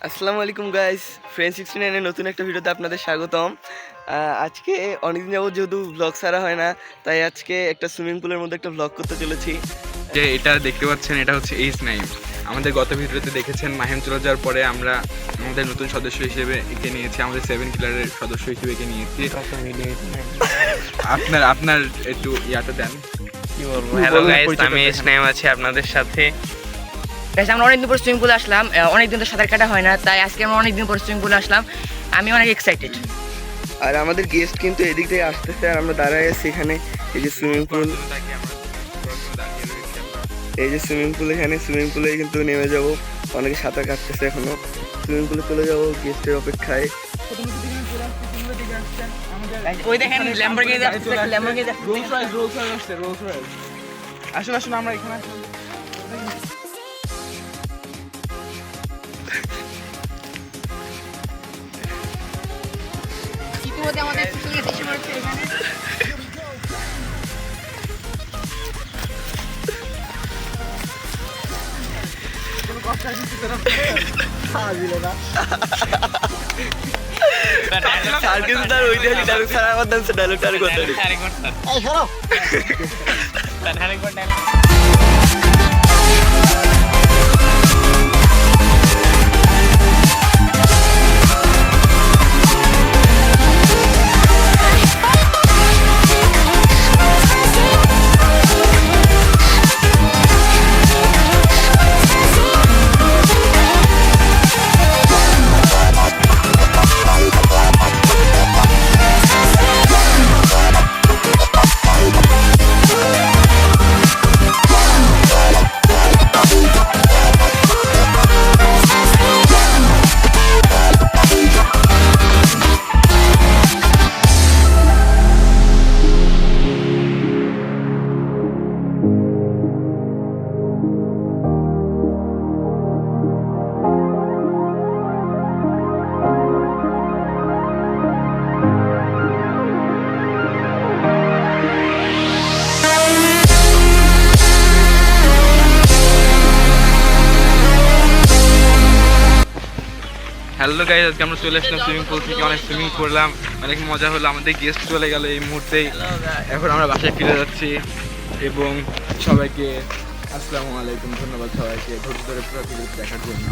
আসসালামু আলাইকুম guys, friend 69 এর নতুন একটা ভিডিওতে আপনাদের স্বাগতম। আজকে অনেকদিন যাবত যেহেতু ব্লগ ছাড়া হয় না, তাই আজকে একটা সুইমিং পুলের মধ্যে একটা ব্লগ করতে চলেছি। যে এটা দেখতে পাচ্ছেন, এটা হচ্ছে এইচ নাইম। আমাদের গত ভিডিওতে দেখেছেন মাহিম চলে যাওয়ার পরে আমরা আমাদের নতুন সদস্য হিসেবে একে নিয়েছি, আমাদের 7 কিলারের সদস্য হিসেবে একে নিয়েছি। আপনার একটু ইয়াটা দেন, কি বলবো। হ্যালো গাইস, আমি এইচ নাইম আছি আপনাদের সাথে। গাইস, আমরা অনেকদিন পর সুইমিং পুলে আসলাম। অনেকদিন তো সাঁতার কাটা হয় না, তাই আজকে আমরা অনেকদিন পর সুইমিং পুলে আসলাম। আমি অনেক এক্সাইটেড। আর আমাদের গেস্ট কিন্তু এদিক থেকে আসতেছে, আর আমরা দাঁড়ায় আছি এখানে। এই যে সুইমিং পুল, এই যে সুইমিং পুল, এখানে সুইমিং পুলে কিন্তু নেমে যাব। অনেকে সাঁতার কাটতেছে, এখনো সুইমিং পুলে চলে যাবো গেস্টের অপেক্ষায়। ওই দেখেন ল্যাম্বরগিনি যাচ্ছে, ল্যাম্বরগিনি যাচ্ছে। আসুন আমরা এখানে ইতিমধ্যে আমাদের শুটিং এসে পড়েছে এখানে। স্যার কিন্তু তার ঐতিহাসিক ডায়লগ ছাড়া আমার ডান্সে ডায়লগটা আর কথা নেই। হ্যালো গাইস, আজকে আমরা চলে আসলাম সুইমিং পুল থেকে। অনেক সুইমিং করলাম, অনেক মজা হলো। আমাদের গেস্ট চলে গেল এই মুহূর্তেই। এখন আমরা বাসায় ফিরে যাচ্ছি এবং সবাইকে আসসালামু আলাইকুম, ধন্যবাদ সবাইকে ধৈর্য ধরে পুরো ভিডিও দেখার জন্য।